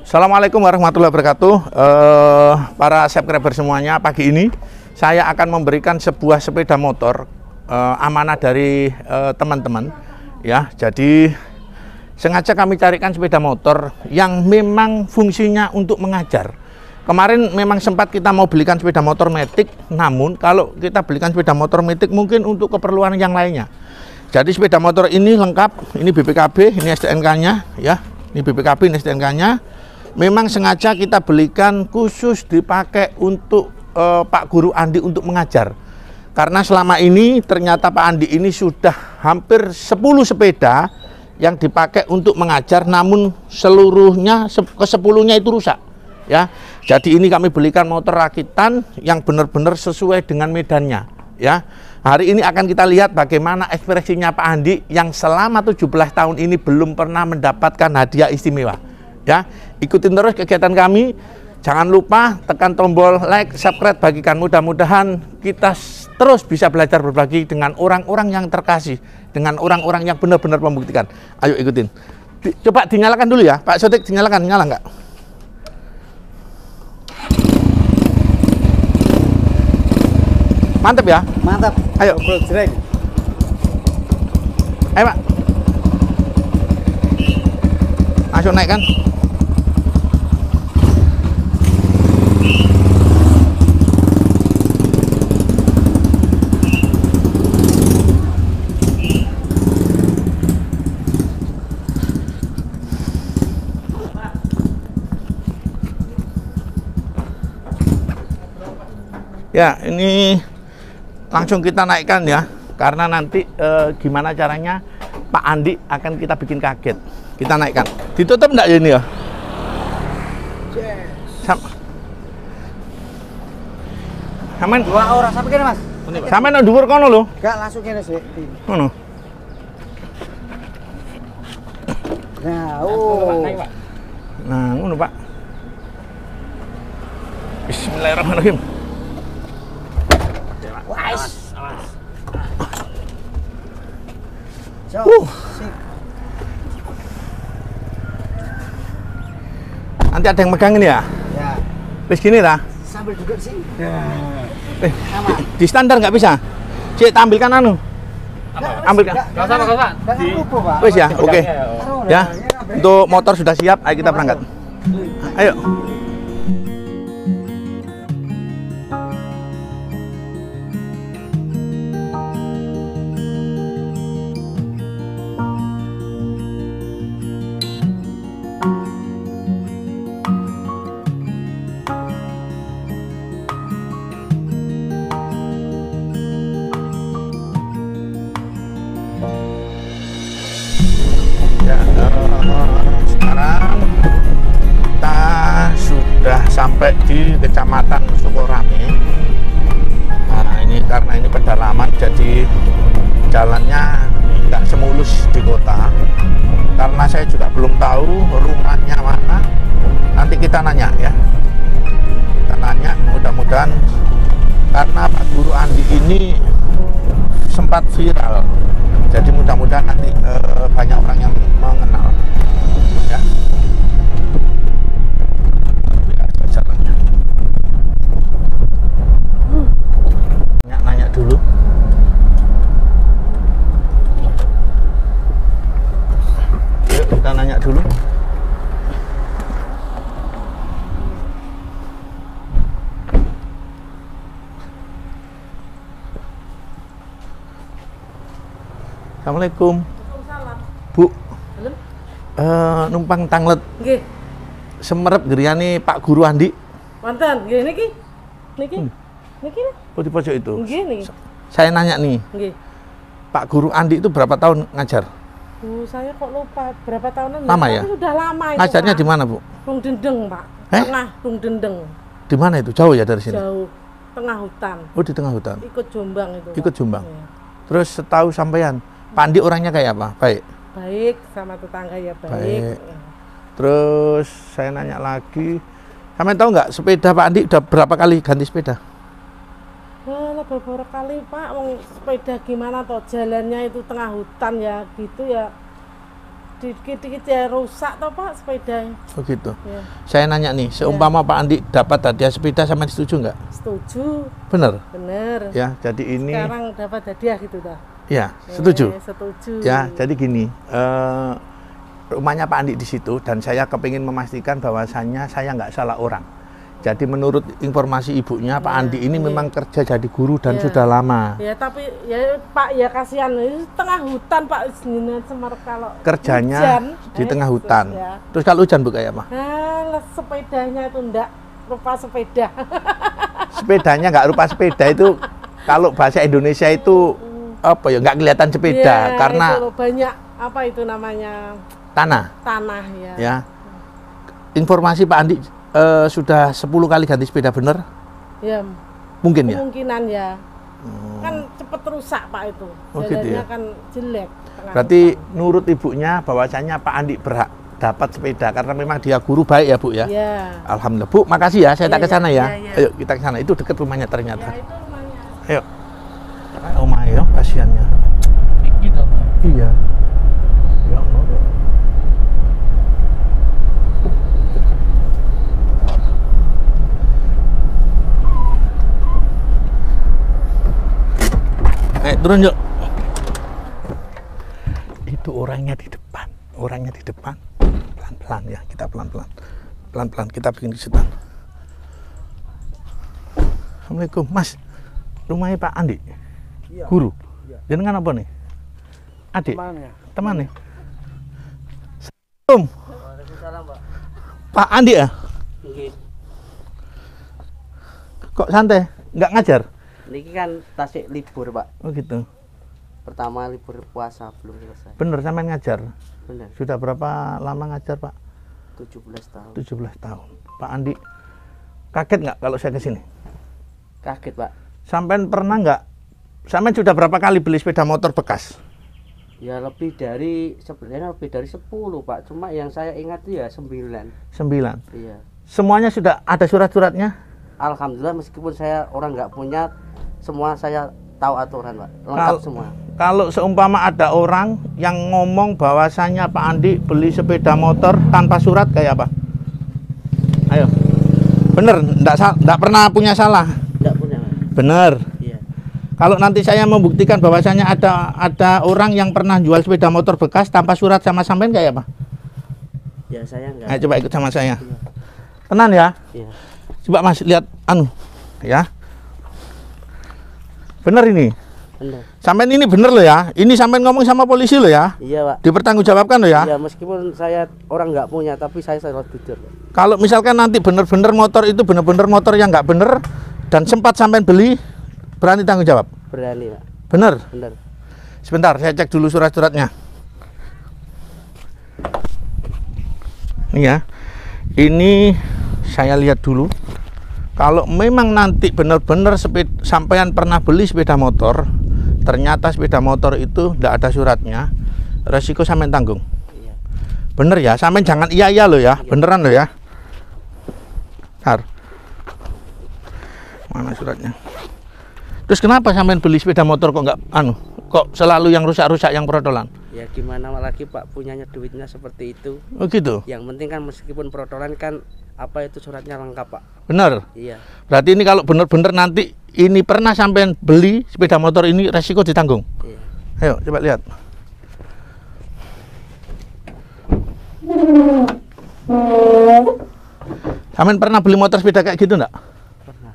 Assalamualaikum warahmatullahi wabarakatuh. Para subscriber semuanya, pagi ini saya akan memberikan sebuah sepeda motor amanah dari teman-teman ya. Jadi sengaja kami carikan sepeda motor yang memang fungsinya untuk mengajar. Kemarin memang sempat kita mau belikan sepeda motor Matic, namun kalau kita belikan sepeda motor Matic mungkin untuk keperluan yang lainnya. Jadi sepeda motor ini lengkap, ini BPKB, ini STNK-nya ya. Ini BPKB, ini STNK-nya. Memang sengaja kita belikan khusus dipakai untuk Pak Guru Andi untuk mengajar. Karena selama ini ternyata Pak Andi ini sudah hampir 10 sepeda yang dipakai untuk mengajar, namun seluruhnya ke-10-nya itu rusak. Ya, jadi ini kami belikan motor rakitan yang benar-benar sesuai dengan medannya. Ya, hari ini akan kita lihat bagaimana ekspresinya Pak Andi yang selama 17 tahun ini belum pernah mendapatkan hadiah istimewa. Ya, ikutin terus kegiatan kami. Jangan lupa tekan tombol like, subscribe, bagikan. Mudah-mudahan kita terus bisa belajar berbagi dengan orang-orang yang terkasih, dengan orang-orang yang benar-benar membuktikan. Ayo ikutin. Coba dinyalakan dulu ya, Pak Sotik, dinyalakan, nyala nggak? Mantap ya? Mantap. Ayo. Ayo Pak. Langsung naik kan? Ya, ini langsung kita naikkan ya, karena nanti gimana caranya Pak Andi akan kita bikin kaget. Kita naikkan. Ditutup enggak ya ini ya? Samen Dua orang sampai kene, Mas. Samen nang dhuwur kono lho. Enggak langsung kene sih. Ngono. Nah, Nah, ngono, Pak. Bismillahirrahmanirrahim. Wais. Sip. Nanti ada yang megang ini ya? Ya. Wis gini lah. Sambil duduk sih. Di standar nggak bisa. Cik, tampilkan anu. Ambilkan. Enggak usah. Pak. Wis ya, oke. Ya. Untuk motor sudah siap, ayo kita berangkat. Ayo. Sekarang kita sudah sampai di Kecamatan Sukorame. Nah, ini karena ini pedalaman, jadi jalannya tidak semulus di kota. Karena saya juga belum tahu rumahnya mana. Nanti kita nanya ya. Kita nanya, mudah-mudahan karena Pak Guru Andi ini sempat viral. Jadi mudah-mudahan nanti banyak orang yang mengenal ya. Jalannya. Nanya dulu. Yuk kita nanya dulu. Assalamualaikum. Bu. Numpang tanglet. Nggih. Semerep geriane Pak Guru Andi. Wonten, nggih niki. Niki. Niki. Oh, di pojok itu. Nggih niki. Saya nanya nih. Nggih. Pak Guru Andi itu berapa tahun ngajar? Saya kok lupa berapa tahunan. Lama ya? Sudah lama itu. Ngajarnya di mana, Bu? Tung Dendeng, Pak. Tengah Tung Dendeng. Di mana itu? Jauh ya dari sini? Jauh. Tengah hutan. Oh, di tengah hutan. Ikut Jombang itu. Ikut Pak. Jombang. Ya. Terus setahu sampean, Pak Andi orangnya kayak apa? Baik. Baik, sama tetangga ya baik. Baik. Terus saya nanya lagi, sampean tahu nggak sepeda Pak Andi udah berapa kali ganti sepeda? Wah, beberapa kali Pak, wong sepeda gimana toh jalannya itu tengah hutan ya gitu ya. Dikit-dikit ya rusak toh Pak sepeda. Oh gitu. Ya. Saya nanya nih, seumpama Pak Andi dapat hadiah sepeda, sama setuju nggak? Setuju. Bener? Bener. Ya, jadi ini. Sekarang dapat hadiah gitu dah. Ya, setuju. Setuju. Ya, jadi gini, rumahnya Pak Andi di situ dan saya kepingin memastikan bahwasannya saya nggak salah orang. Jadi menurut informasi ibunya, Pak Andi ini memang kerja jadi guru dan sudah lama. Ya, tapi ya Pak ya kasihan, ini tengah hutan Pak, Senin Semarang kalau Kerjanya hujan, di tengah hutan. Ya. Terus kalau hujan bu kayak apa? Nah, sepedanya itu enggak rupa sepeda. Sepedanya nggak rupa sepeda itu, kalau bahasa Indonesia itu apa ya, nggak kelihatan sepeda Ya, karena itu loh, banyak apa itu namanya tanah. ya. Ya. Informasi Pak Andi sudah 10 kali ganti sepeda, bener? Ya, Mungkin ya? kemungkinan ya. Kan cepet rusak Pak itu. Oh, gitu Jalannya ya? kan jelek. Berarti nurut ibunya bahwasanya Pak Andi berhak dapat sepeda karena memang dia guru baik ya Bu ya? Ya. Alhamdulillah. Bu, makasih ya, saya tak ke sana ya. Ya. Ayo kita ke sana. Itu dekat rumahnya ternyata. Ya, itu rumahnya. Ayo. Omah ya, kasihannya. Iya. Ya Allah. Turun yuk. Itu orangnya di depan. Orangnya di depan. Pelan-pelan ya, kita pelan-pelan. Pelan-pelan kita bikin kejutan. Assalamualaikum, Mas. Rumahnya Pak Andi? Iya. Guru? Iya. Jenengan apa nih? Adik? Temannya. Teman nih? Assalamualaikum. Waalaikumsalam, Pak. Pak Andi ya? Nggih. Kok santai? Nggak ngajar? Niki kan tasik libur, Pak. Oh gitu. Pertama libur puasa belum selesai. Bener sampean ngajar? Benar. Sudah berapa lama ngajar Pak? 17 tahun. 17 tahun. Pak Andi, kaget nggak kalau saya kesini? Kaget, Pak. Sampean pernah nggak? Sampean sudah berapa kali beli sepeda motor bekas? Ya sebenarnya lebih dari 10, Pak. Cuma yang saya ingat itu ya 9. 9. Iya. Semuanya sudah ada surat-suratnya? Alhamdulillah meskipun saya orang nggak punya, semua saya tahu aturan, Pak. Lengkap semua. Kalau seumpama ada orang yang ngomong bahwasanya Pak Andi beli sepeda motor tanpa surat kayak apa? Ayo. Bener, enggak pernah punya salah. Nggak punya, Pak. Bener. Iya. Kalau nanti saya membuktikan bahwasanya ada orang yang pernah jual sepeda motor bekas tanpa surat sama sampean kayak apa? Ya saya nggak. Ayo coba ikut sama saya. Iya. Tenang ya. Iya. Coba Mas lihat ya. Bener ini. Benar. Sampean ini bener loh ya. Ini sampean ngomong sama polisi loh ya. Iya, Pak. Dipertanggungjawabkan loh ya. Ya meskipun saya orang nggak punya, tapi saya selalu jujur, Pak. Kalau misalkan nanti bener-bener motor itu bener-bener motor yang nggak bener dan sempat sampean beli, berani tanggung jawab? Berani, Pak. Bener. Benar. Sebentar, saya cek dulu surat-suratnya. Ini ya. Ini saya lihat dulu. Kalau memang nanti benar-benar sampean pernah beli sepeda motor, ternyata sepeda motor itu tidak ada suratnya, resiko sampean tanggung. Iya. Bener ya, sampean jangan iya loh ya, beneran loh ya. Bentar. Mana suratnya? Terus kenapa sampean beli sepeda motor kok nggak kok selalu yang rusak-rusak, yang protolan? Ya gimana lagi, Pak, punyanya duitnya seperti itu. Oh gitu. Yang penting kan meskipun protolan kan apa itu suratnya lengkap, Pak. Bener. Iya. Berarti ini kalau bener-bener nanti ini pernah sampean beli sepeda motor ini, resiko ditanggung. Iya. Ayo coba lihat. Sampean pernah beli motor sepeda kayak gitu enggak? Pernah.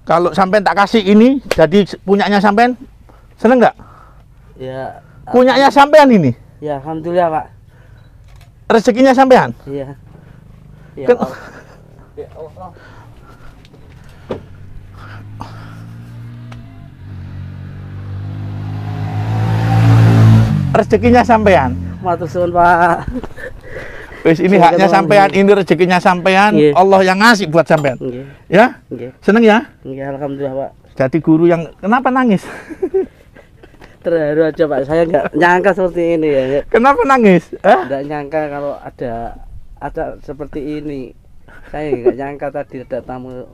Kalau sampean tak kasih ini jadi punyanya sampean, seneng nggak? Ya. Punyanya sampean ini, Ya alhamdulillah, Pak. rezekinya sampean. Iya. Ya, Kan- Allah. Ya Allah. Rezekinya sampean. Matur suwun, Pak. Wis ini Saya haknya ketemu sampean, ini. ini rezekinya sampean. Iya. Allah yang ngasih buat sampean. Nggih. Ya? Nggih. Seneng ya? Nggih, alhamdulillah, Pak. Jadi guru yang kenapa nangis? Terharu aja, Pak. Saya nggak nyangka seperti ini ya. Kenapa nangis? Nggak nyangka kalau ada seperti ini. Saya nggak nyangka tadi ada tamu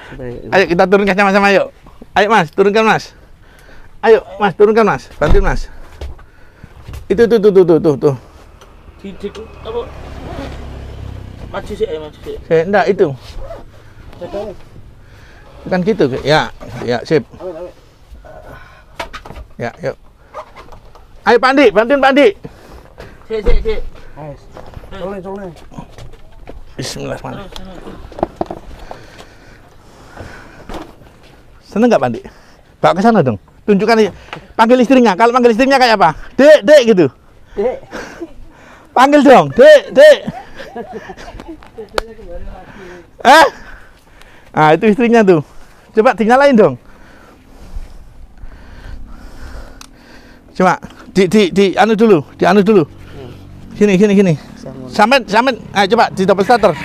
seperti ini. Ayo kita turun sama-sama yuk. Ayo Mas, turunkan Mas. Ayo Mas, turunkan Mas. Bantuin Mas. Itu tuh. Didik apa? Maju sih, maju sih. Enggak itu. Bukan gitu. Ya, sip. Ya, yuk. Ayo Pandi, bantuin Pandi. Sik. Soleh. Bismillahirrahmanirrahim. Seneng nggak Pandi? Bawa ke sana dong. Tunjukkan panggil istrinya. Kalau panggil istrinya kayak apa? Dek gitu. Dek. Panggil dong, Dek. Ah, itu istrinya tuh. Coba dinyalain dong. Coba di anu dulu. Sini. Sampai. Ayo coba di double starter.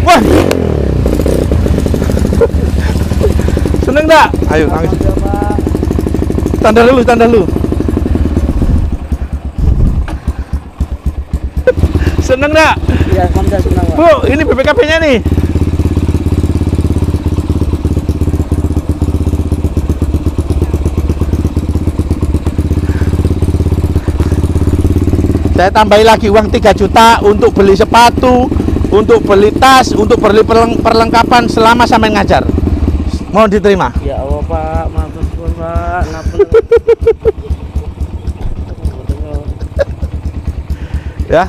Wah. Seneng enggak? Ayo nangis. Tanda dulu. Seneng enggak? Iya, Alhamdulillah senang, Pak. Bu, ini BPKB-nya nih. Saya tambahin lagi uang 3 juta untuk beli sepatu, untuk beli tas, untuk beli perlengkapan selama sampai ngajar. Mohon diterima. Ya Allah Pak, maafkan Pak, ngapun. Ya.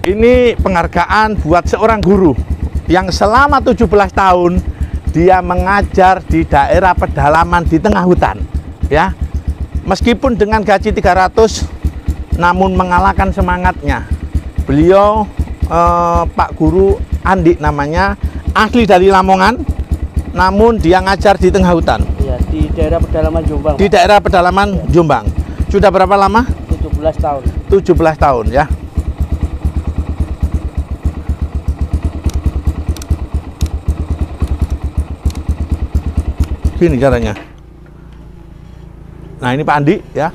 Ini penghargaan buat seorang guru yang selama 17 tahun dia mengajar di daerah pedalaman di tengah hutan. Ya. Meskipun dengan gaji 300 namun mengalahkan semangatnya. Beliau Pak Guru Andi namanya, asli dari Lamongan. Namun dia ngajar di tengah hutan. Ya, di daerah pedalaman Jombang. Di daerah pedalaman Jombang. Sudah berapa lama? 17 tahun. 17 tahun ya. Gini caranya. Nah, ini Pak Andi ya.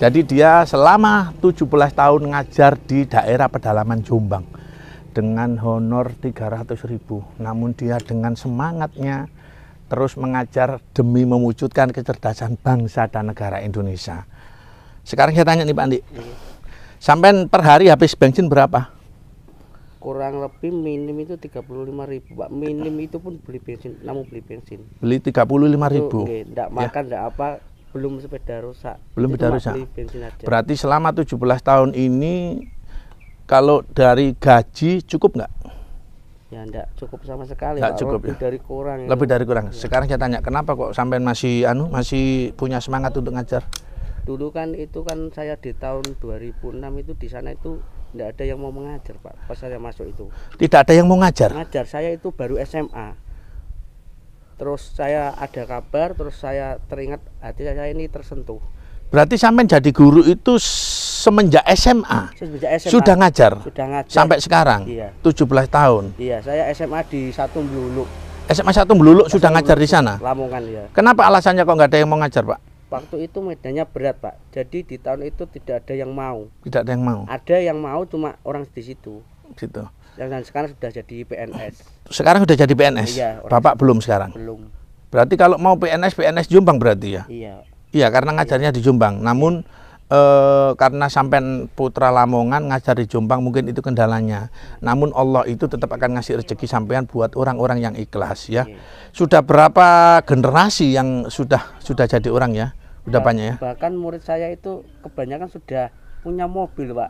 Jadi dia selama 17 tahun ngajar di daerah pedalaman Jombang dengan honor 300.000. Namun dia dengan semangatnya terus mengajar demi mewujudkan kecerdasan bangsa dan negara Indonesia. Sekarang saya tanya nih Pak Andi, sampai per hari habis bensin berapa? Kurang lebih minim itu 35.000, Pak. Minim itu pun beli bensin, namun beli bensin. Beli 35.000. Enggak makan, enggak apa, belum sepeda rusak. Belum Itu sepeda cuma rusak. beli bensin aja. Berarti selama 17 tahun ini kalau dari gaji cukup nggak? Ya enggak cukup sama sekali, Nggak Pak. cukup, Lebih ya? dari kurang. Lebih itu. dari kurang. Ya. Sekarang saya tanya, kenapa kok sampai masih punya semangat untuk ngajar? Dulu kan itu kan saya di tahun 2006 itu di sana itu enggak ada yang mau mengajar, Pak. Pas saya masuk itu. Tidak ada yang mau ngajar. Ngajar saya itu baru SMA. Terus saya ada kabar, terus saya teringat hati saya ini tersentuh. Berarti sampai jadi guru itu semenjak SMA. Sejak SMA Sudah ngajar. Sudah ngajar. Sampai sekarang. Iya. 17 tahun. Iya, saya SMA di Satu Bluluk. SMA 1 Bluluk sudah ngajar di sana. Lamongan ya. Kenapa alasannya kok nggak ada yang mau ngajar, Pak? Waktu itu medannya berat, Pak. Jadi di tahun itu tidak ada yang mau. Tidak ada yang mau. Ada yang mau cuma orang di situ. Gitu. Dan sekarang sudah jadi PNS. Sekarang sudah jadi PNS. Iya, orang Bapak belum sekarang. Belum. Berarti kalau mau PNS Jombang berarti ya? Iya. Iya, karena ngajarnya di Jombang. Namun karena sampai putra Lamongan ngajar di Jombang mungkin itu kendalanya. Namun Allah itu tetap akan ngasih rezeki sampean buat orang-orang yang ikhlas ya. Iya. Sudah berapa generasi yang sudah jadi orang ya? Udah banyak ya? Bahkan murid saya itu kebanyakan sudah punya mobil, Pak.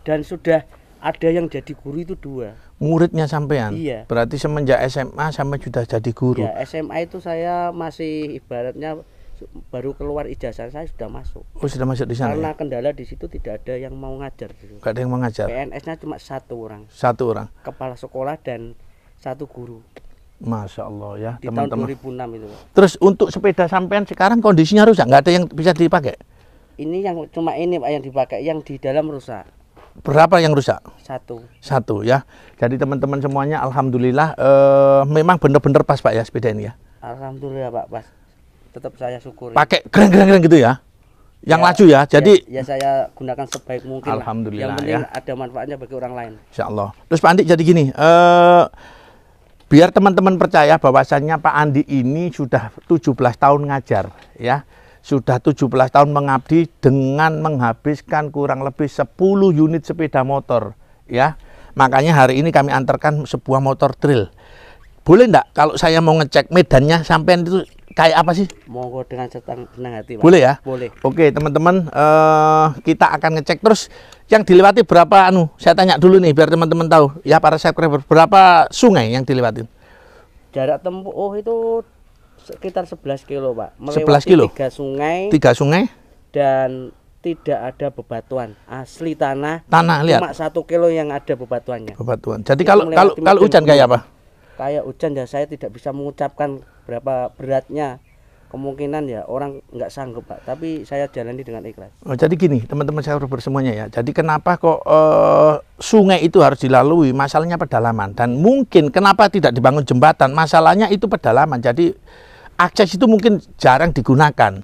Dan sudah ada yang jadi guru itu 2. Muridnya sampean? Iya. Berarti semenjak SMA sampai sudah jadi guru? Ya, SMA itu saya masih ibaratnya baru keluar ijazah saya sudah masuk. Oh, sudah masuk di sana Karena ya? kendala di situ tidak ada yang mau ngajar. Gak ada yang mau ngajar? PNS-nya cuma 1 orang. 1 orang? Kepala sekolah dan 1 guru. Masya Allah ya Di teman-teman. tahun 2006 itu. Terus untuk sepeda sampean sekarang kondisinya rusak? Nggak ada yang bisa dipakai? Ini yang cuma ini, Pak, yang dipakai, yang di dalam rusak. Berapa yang rusak? 1. 1 ya. Jadi teman-teman semuanya alhamdulillah memang benar-benar pas Pak ya sepeda ini ya. Alhamdulillah, Pak, pas. Tetap saya syukuri. Pakai keren-keren gitu ya. Yang Ya, laju ya. Jadi ya saya gunakan sebaik mungkin lah. Alhamdulillah, Yang penting ya. ada manfaatnya bagi orang lain. Insya Allah. Terus Pak Andi jadi gini, Biar teman-teman percaya bahwasannya Pak Andi ini sudah 17 tahun ngajar, ya. Sudah 17 tahun mengabdi dengan menghabiskan kurang lebih 10 unit sepeda motor, ya. Makanya hari ini kami antarkan sebuah motor trail. Boleh enggak kalau saya mau ngecek medannya sampean itu kayak apa sih? Monggo dengan senang hati, Pak. Boleh ya? Boleh. Oke, teman-teman, kita akan ngecek terus yang dilewati berapa saya tanya dulu nih biar teman-teman tahu. Ya, para subscriber, berapa sungai yang dilewatin? Jarak tempuh itu sekitar 11 kilo, Pak. 11 kilo? 3 sungai. 3 sungai? Dan tidak ada bebatuan. Asli tanah. Tanah, lihat. Cuma 1 kilo yang ada bebatuannya. Bebatuan. Jadi Itu kalau hujan kayak apa? Kayak hujan ya saya tidak bisa mengucapkan berapa beratnya. Kemungkinan ya orang nggak sanggup, Pak. Tapi saya jalani dengan ikhlas. Oh, jadi gini, teman-teman saya bersemuanya ya. Jadi kenapa kok sungai itu harus dilalui? Masalahnya pedalaman. Dan mungkin kenapa tidak dibangun jembatan? Masalahnya itu pedalaman. Jadi akses itu mungkin jarang digunakan.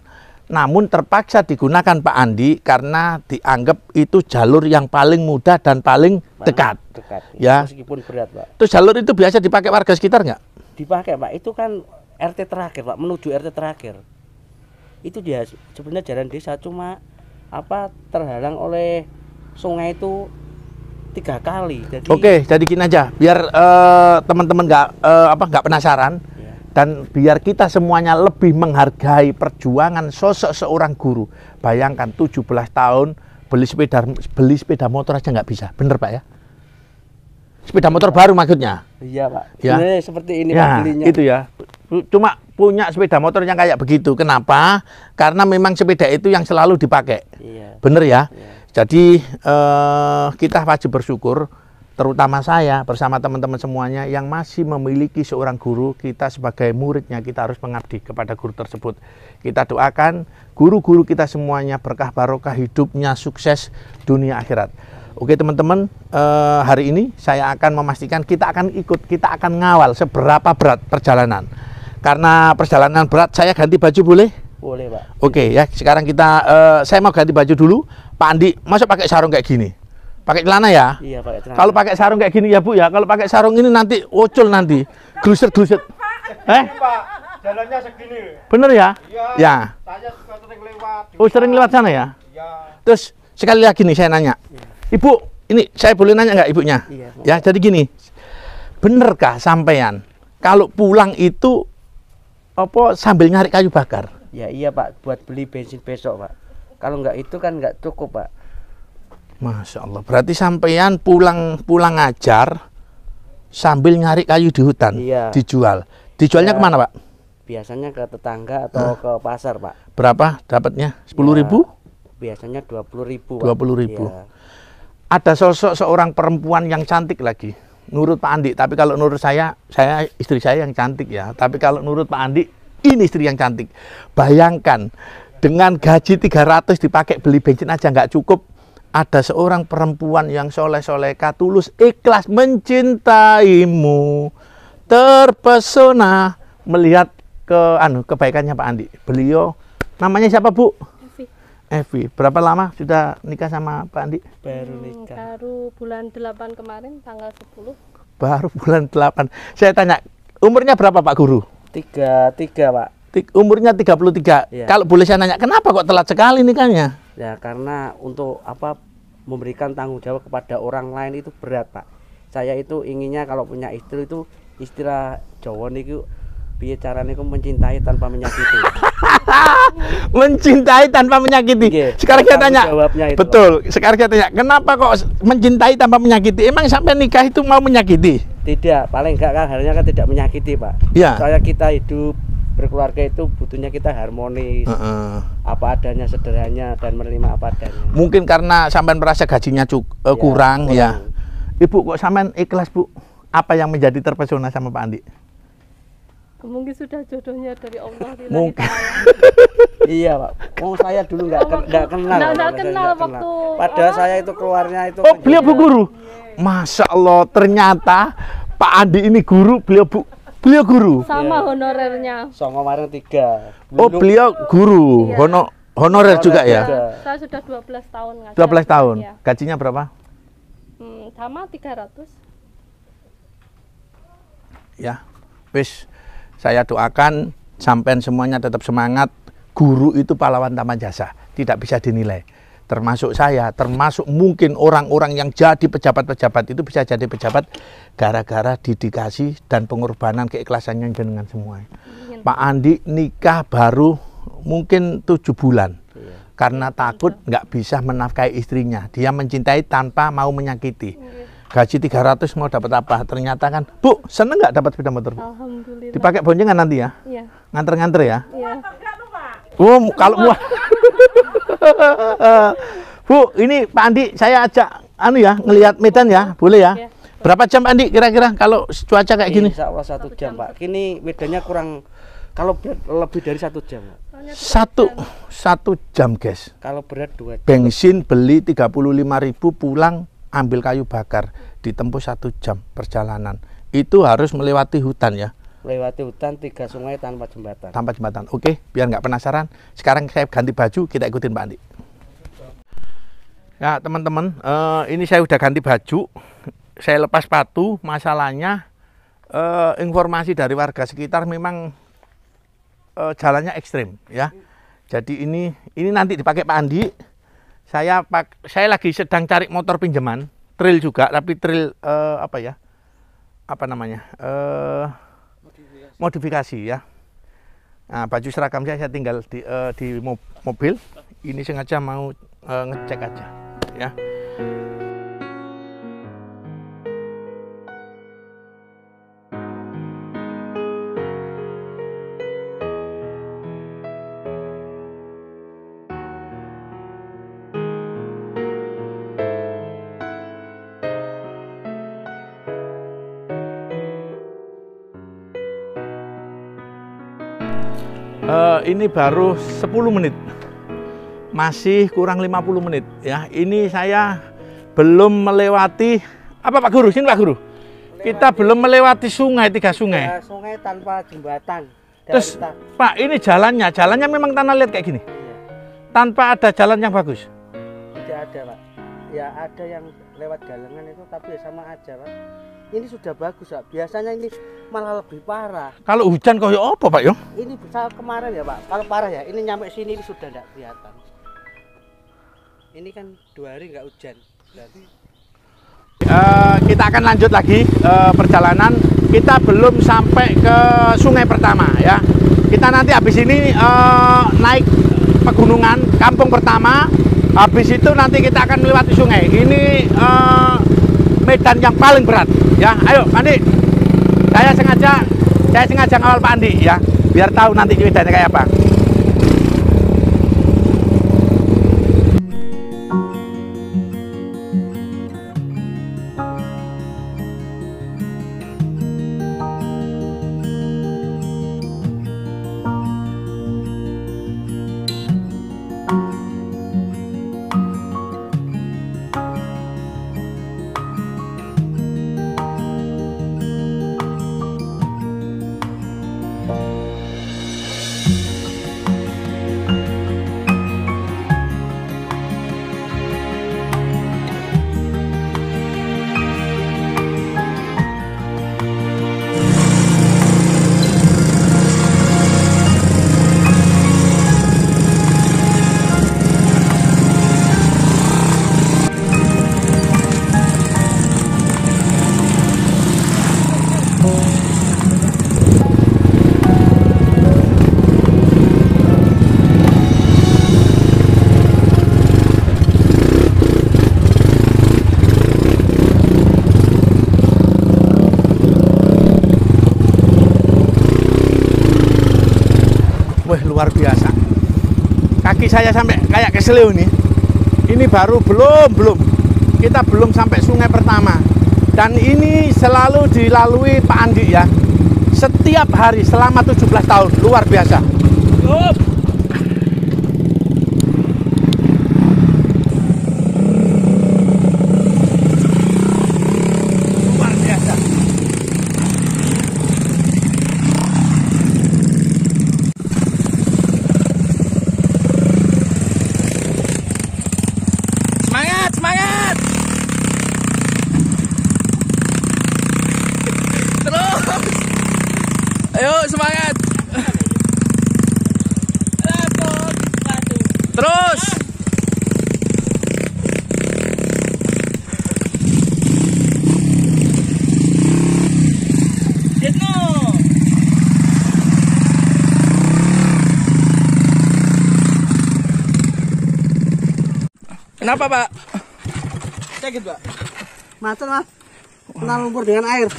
Namun terpaksa digunakan Pak Andi karena dianggap itu jalur yang paling mudah dan paling dekat. Dekat. Ya. Meskipun berat, Pak. Terus jalur itu biasa dipakai warga sekitar nggak? Dipakai, Pak. Itu kan RT terakhir, Pak, menuju RT terakhir. Itu dia sebenarnya jalan desa, cuma terhalang oleh sungai itu 3 kali. Jadi, Oke, jadi gini aja, biar teman-teman nggak penasaran. Dan biar kita semuanya lebih menghargai perjuangan sosok seorang guru. Bayangkan 17 tahun beli sepeda motor aja nggak bisa. Bener Pak ya? Sepeda motor baru maksudnya? Iya Pak, Ya. sebenarnya seperti ini Ya, Pak belinya. itu ya. Cuma punya sepeda motor yang kayak begitu. Kenapa? Karena memang sepeda itu yang selalu dipakai. Iya. Bener ya? Iya. Jadi kita wajib bersyukur, terutama saya bersama teman-teman semuanya yang masih memiliki seorang guru. Kita sebagai muridnya kita harus mengabdi kepada guru tersebut. Kita doakan guru-guru kita semuanya berkah barokah hidupnya, sukses dunia akhirat. Oke teman-teman, hari ini saya akan memastikan kita akan ngawal seberapa berat perjalanan. Karena perjalanan berat, saya ganti baju boleh? Boleh Pak. Oke ya, sekarang saya mau ganti baju dulu. Pak Andi, masa pakai sarung kayak gini? Pakai celana ya? Iya pakai celana. Kalau pakai sarung kayak gini ya Bu ya, kalau pakai sarung ini nanti ucul nanti, gluset-gluset. Pak, jalannya segini. Bener ya? Iya. Ya. Saya suka sering lewat. Oh sering lewat sana ya? Iya. Terus sekali lagi nih saya nanya, Ibu, ini saya boleh nanya nggak ibunya? Iya. Ya, jadi gini, benerkah sampean kalau pulang itu sambil nyari kayu bakar? Ya iya Pak, buat beli bensin besok Pak. Kalau nggak itu kan nggak cukup Pak. Masya Allah, berarti sampean pulang ngajar sambil nyari kayu di hutan, Iya. dijual. Dijualnya Ya. kemana Pak? Biasanya ke tetangga atau ke pasar Pak. Berapa dapatnya? 10.000? Biasanya 20.000. 20.000. Ya. Ada sosok seorang perempuan yang cantik lagi, nurut Pak Andi. Tapi kalau nurut saya istri saya yang cantik ya. Tapi kalau nurut Pak Andi, ini istri yang cantik. Bayangkan, dengan gaji 300 dipakai beli bensin aja nggak cukup. Ada seorang perempuan yang soleh-soleka, tulus, ikhlas mencintaimu, terpesona melihat kebaikannya Pak Andi. Beliau namanya siapa Bu? Evi. Berapa lama sudah nikah sama Pak Andi? Baru nikah. Baru bulan 8 kemarin tanggal 10. Baru bulan 8. Saya tanya, umurnya berapa Pak Guru? 33 Pak. Umurnya 33. Iya. Kalau boleh saya nanya, kenapa kok telat sekali nikahnya? Ya karena untuk memberikan tanggung jawab kepada orang lain itu berat Pak. Saya itu inginnya kalau punya istri itu istilah Jawa niku piye carane ku mencintai tanpa menyakiti. Mencintai tanpa menyakiti. Iya, Sekarang saya tanggung tanya, jawabnya itu, betul. Sekarang saya tanya, kenapa kok mencintai tanpa menyakiti? Emang sampai nikah itu mau menyakiti? Tidak, paling enggak kan halnya kan tidak menyakiti Pak. Iya. Soalnya kita hidup berkeluarga itu butuhnya kita harmonis, apa adanya, sederhana dan menerima apa adanya. Mungkin karena sampean merasa gajinya kurang ya. Ibu kok sampean ikhlas Bu? Apa yang menjadi terpesona sama Pak Andi? Mungkin sudah jodohnya dari Allah. Mungkin. Iya Pak. Saya dulu nggak kenal. Nggak kenal waktu. Padahal saya itu keluarnya itu. Oh beliau Bu Guru? Masya Allah, ternyata Pak Andi ini guru, beliau guru. Sama honorernya. Songo kemarin 3. Oh beliau guru, Iya. honorer juga ya? Saya sudah 12 tahun ngajar. 12 tahun. Iya. Gajinya berapa? Sama 300. ya. Wis, saya doakan sampean semuanya tetap semangat. Guru itu pahlawan tanpa jasa, tidak bisa dinilai. Termasuk saya, termasuk mungkin orang-orang yang jadi pejabat-pejabat itu bisa jadi pejabat gara-gara dedikasi dan pengorbanan keikhlasannya dengan semua. Pak Andi nikah baru mungkin 7 bulan. Karena takut nggak bisa menafkahi istrinya. Dia mencintai tanpa mau menyakiti. Gaji 300 mau dapat apa? Ternyata kan, Bu, seneng nggak dapat sepeda motor? Bu? Alhamdulillah. Dipakai boncengan nanti ya? Iya. Nganter-nganter ya? Iya. Oh, kalau wah. Bu, ini Pak Andi saya ajak ngelihat Medan ya, boleh ya? Iya. Berapa jam Pak Andi kira-kira kalau cuaca kayak gini? Insya Allah 1 jam Pak. Kini medannya kurang, kalau berat lebih dari 1 jam Pak. Satu jam guys. Kalau berat 2 jam. Bensin beli 35.000, pulang ambil kayu bakar, ditempuh 1 jam perjalanan. Itu harus melewati hutan ya. Melewati hutan 3 sungai tanpa jembatan. Tanpa jembatan. Oke, biar nggak penasaran. Sekarang saya ganti baju, kita ikutin Pak Andi. Ya teman-teman, ini saya udah ganti baju. Saya lepas sepatu. Masalahnya informasi dari warga sekitar memang jalannya ekstrim ya. Jadi ini nanti dipakai Pak Andi. Saya lagi sedang cari motor pinjaman, trail juga, tapi trail modifikasi ya. Nah, baju seragam saya tinggal di mobil. Ini sengaja mau ngecek aja ya. Ini baru 10 menit, masih kurang 50 menit ya. Ini saya belum melewati apa Pak Guru? Sini Pak Guru. Kita belum melewati sungai, 3 sungai. Ya, sungai tanpa jembatan. Terus Pak, ini jalannya memang tanah liat kayak gini. Iya. Tanpa ada jalan yang bagus. Tidak ada Pak. Ya ada yang lewat galengan itu, tapi sama aja Pak. Ini sudah bagus Pak. Biasanya ini malah lebih parah. Kalau hujan kok ya apa Pak yo? Ini bisa kemarin ya Pak. Kalau parah ya, ini nyampe sini ini sudah tidak kelihatan. Ini kan 2 hari nggak hujan. Berarti kita akan lanjut lagi perjalanan. Kita belum sampai ke sungai pertama ya. Kita nanti habis ini naik pegunungan kampung pertama. Habis itu nanti kita akan melewati sungai. Ini medan yang paling berat ya. Ayo Andi, saya sengaja ngawal Pak Andi ya, biar tahu nanti medannya kayak apa. Wah, luar biasa. Kaki saya sampai kayak keseleo nih. Ini baru belum. Kita belum sampai sungai pertama. Dan ini selalu dilalui Pak Andi ya. Setiap hari selama 17 tahun. Luar biasa. Luar biasa. Semangat! Terus! Kenapa, Pak? Sakit, Pak. Macet, Mas. Kena lumpur dengan air.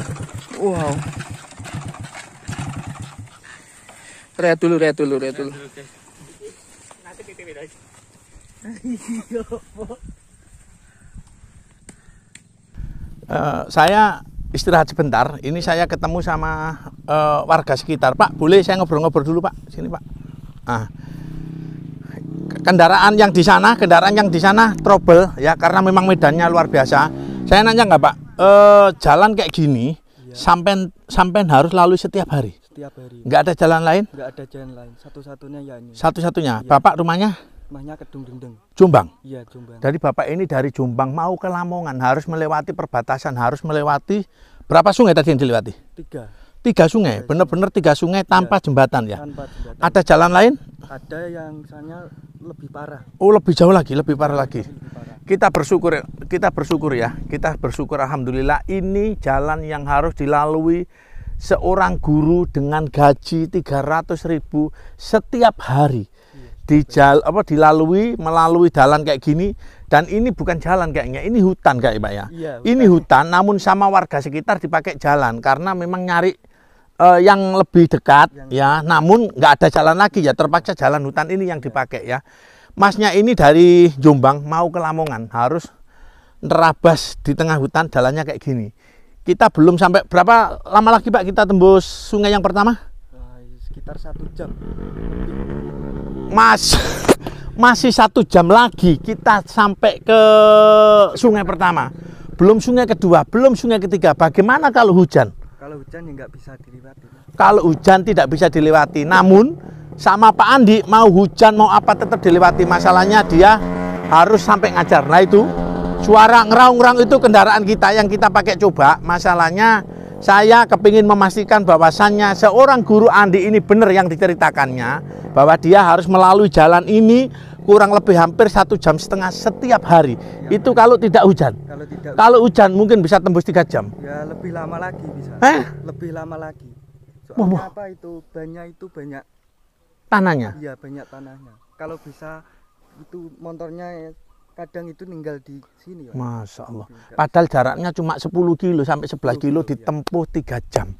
Wow. Rehat dulu. Saya istirahat sebentar. Ini saya ketemu sama warga sekitar. Pak, boleh saya ngobrol-ngobrol dulu, Pak? Sini, Pak. Nah, kendaraan yang di sana trouble ya, karena memang medannya luar biasa. Saya nanya nggak, Pak? Jalan kayak gini sampai harus lalui setiap hari. Setiap hari. Nggak ada jalan lain? Nggak ada jalan lain. Satu-satunya ya ini. Satu-satunya. Iya. Bapak rumahnya? Rumahnya Kedung Dendeng. Jombang. Iya, Jombang. Jadi Bapak ini dari Jombang mau ke Lamongan, harus melewati perbatasan, harus melewati berapa sungai tadi yang dilewati? 3 sungai, benar-benar 3 sungai tanpa jembatan ya. Tanpa jembatan. Ada jalan lain? Ada yang sana lebih parah. Oh, lebih jauh lagi, lebih parah lagi. Lebih parah. Kita bersyukur alhamdulillah ini jalan yang harus dilalui seorang guru dengan gaji 300.000 setiap hari. Melalui jalan kayak gini, dan ini bukan jalan kayaknya, ini hutan kayak Pak ya. Iya, ini hutan, namun sama warga sekitar dipakai jalan karena memang nyari yang lebih dekat ya, namun nggak ada jalan lagi ya, terpaksa jalan hutan ini yang dipakai ya. Masnya ini dari Jombang mau ke Lamongan harus nerabas di tengah hutan, jalannya kayak gini. Kita belum sampai, berapa lama lagi Pak kita tembus sungai yang pertama? Sekitar 1 jam. Masih 1 jam lagi kita sampai ke sungai pertama. Belum sungai kedua, belum sungai ketiga. Bagaimana kalau hujan? Kalau hujan ya nggak bisa dilewati. Kalau hujan tidak bisa dilewati. Namun sama Pak Andi, mau hujan mau apa tetap dilewati. Masalahnya dia harus sampai ngajar. Nah itu suara ngeraung-ngeraung itu kendaraan kita yang kita pakai coba. Masalahnya saya kepingin memastikan bahwasannya seorang guru Andi ini benar yang diceritakannya, bahwa dia harus melalui jalan ini kurang lebih hampir 1,5 jam setiap hari. Ya, itu kalau tidak hujan. Kalau hujan mungkin bisa tembus 3 jam. Ya lebih lama lagi bisa. Lebih lama lagi. Soalnya apa itu banyak tanahnya. Iya, banyak tanahnya. Kalau bisa itu motornya kadang itu tinggal di sini. Masya Allah. Padahal jaraknya cuma 10 kilo sampai 11 kilo ditempuh 3 jam.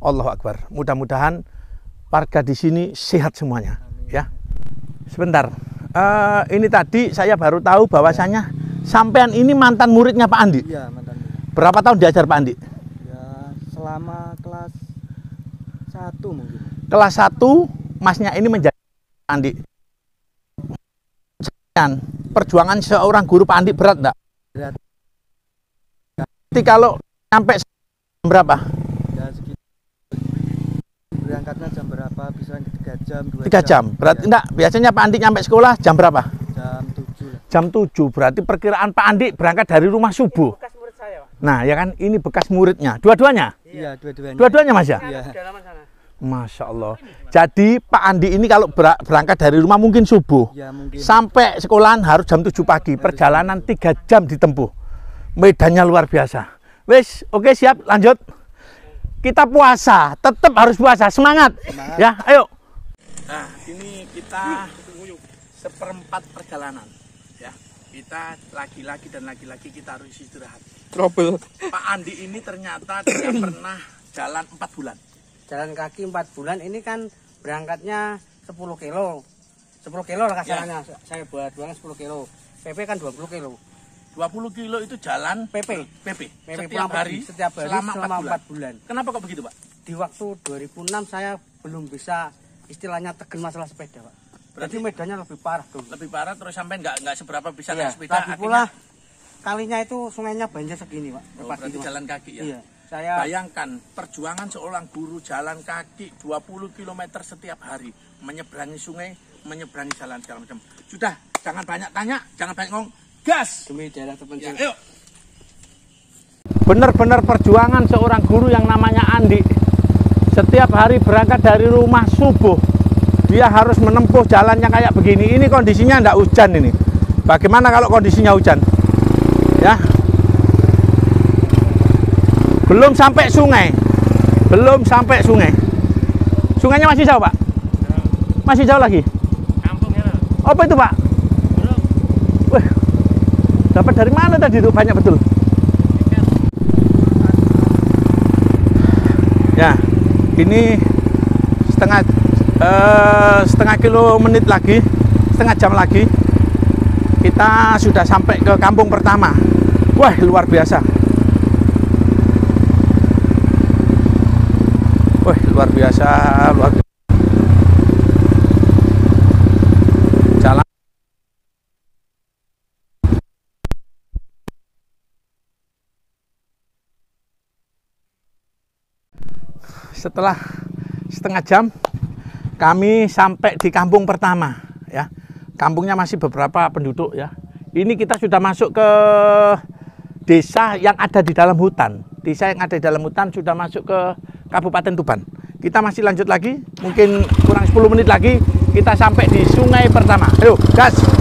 Allahu Akbar. Mudah-mudahan warga di sini sehat semuanya. Amin. Ya. Sebentar. Ini tadi saya baru tahu bahwasannya sampean ini mantan muridnya Pak Andi. Iya, mantan murid. Berapa tahun diajar Pak Andi? Ya, selama kelas 1 mungkin. Kelas 1 masnya ini menjadi Pak Andi. Perjuangan seorang guru Pak Andi berat enggak? Berat. Jadi kalau sampai berapa? Ya sekitar berangkatnya jam berapa? Bisa 3 jam, 2 3 jam. Berarti enggak, biasanya Pak Andi nyampe sekolah jam berapa? Jam 7 lah. Jam 7. Berarti perkiraan Pak Andi berangkat dari rumah subuh. Bekas murid saya, Pak. Nah, ya kan ini bekas muridnya. Dua-duanya? Iya, dua-duanya. Dua-duanya Mas ya? Iya. Masya Allah. Jadi Pak Andi ini kalau berangkat dari rumah mungkin subuh, ya, mungkin. Sampai sekolahan harus jam 7 pagi. Perjalanan 3 jam ditempuh. Medannya luar biasa. Wes, oke siap, lanjut. Kita puasa, tetap harus puasa. Semangat. Ya, ayo. Nah, ini kita seperempat perjalanan. Ya, kita lagi-lagi dan lagi-lagi kita harus istirahat. Trouble. Pak Andi ini ternyata tidak pernah jalan 4 bulan. Jalan kaki 4 bulan ini kan berangkatnya 10 kilo. 10 kilo lah kasarannya. Ya. Saya buat 10 kilo. PP kan 20 kilo. 20 kilo itu jalan PP setiap hari selama 4 bulan. Kenapa kok begitu, Pak? Di waktu 2006 saya belum bisa istilahnya tegen masalah sepeda, Pak. Berarti medannya lebih parah tuh. Lebih parah terus sampai nggak seberapa bisa naik sepeda. Lagi pula kalinya itu sungainya banjir segini, Pak. Berarti jalan kaki ya. Iya. Saya bayangkan perjuangan seorang guru jalan kaki 20 km setiap hari, menyeberangi sungai, menyeberangi jalan segala macam. Sudah, jangan banyak tanya, jangan banyak ngomong, gas. Demi daerah terpencil. Ya, yuk. Benar-benar perjuangan seorang guru yang namanya Andi. Setiap hari berangkat dari rumah subuh, dia harus menempuh jalannya kayak begini. Ini kondisinya enggak hujan ini. Bagaimana kalau kondisinya hujan? Ya. Belum sampai sungai. Sungainya masih jauh, Pak? Masih jauh lagi? Kampung ya. Apa itu, Pak? Wih, Dapat dari mana tadi itu banyak betul? Ya, ini setengah menit lagi, setengah jam lagi kita sudah sampai ke kampung pertama. Wah, luar biasa. Wah, luar biasa, luar biasa. Jalan setelah setengah jam kami sampai di kampung pertama ya. Kampungnya masih beberapa penduduk ya. Ini kita sudah masuk ke desa yang ada di dalam hutan. Desa yang ada di dalam hutan sudah masuk ke Kabupaten Tuban. Kita masih lanjut lagi, mungkin kurang 10 menit lagi kita sampai di sungai pertama. Ayo, gas!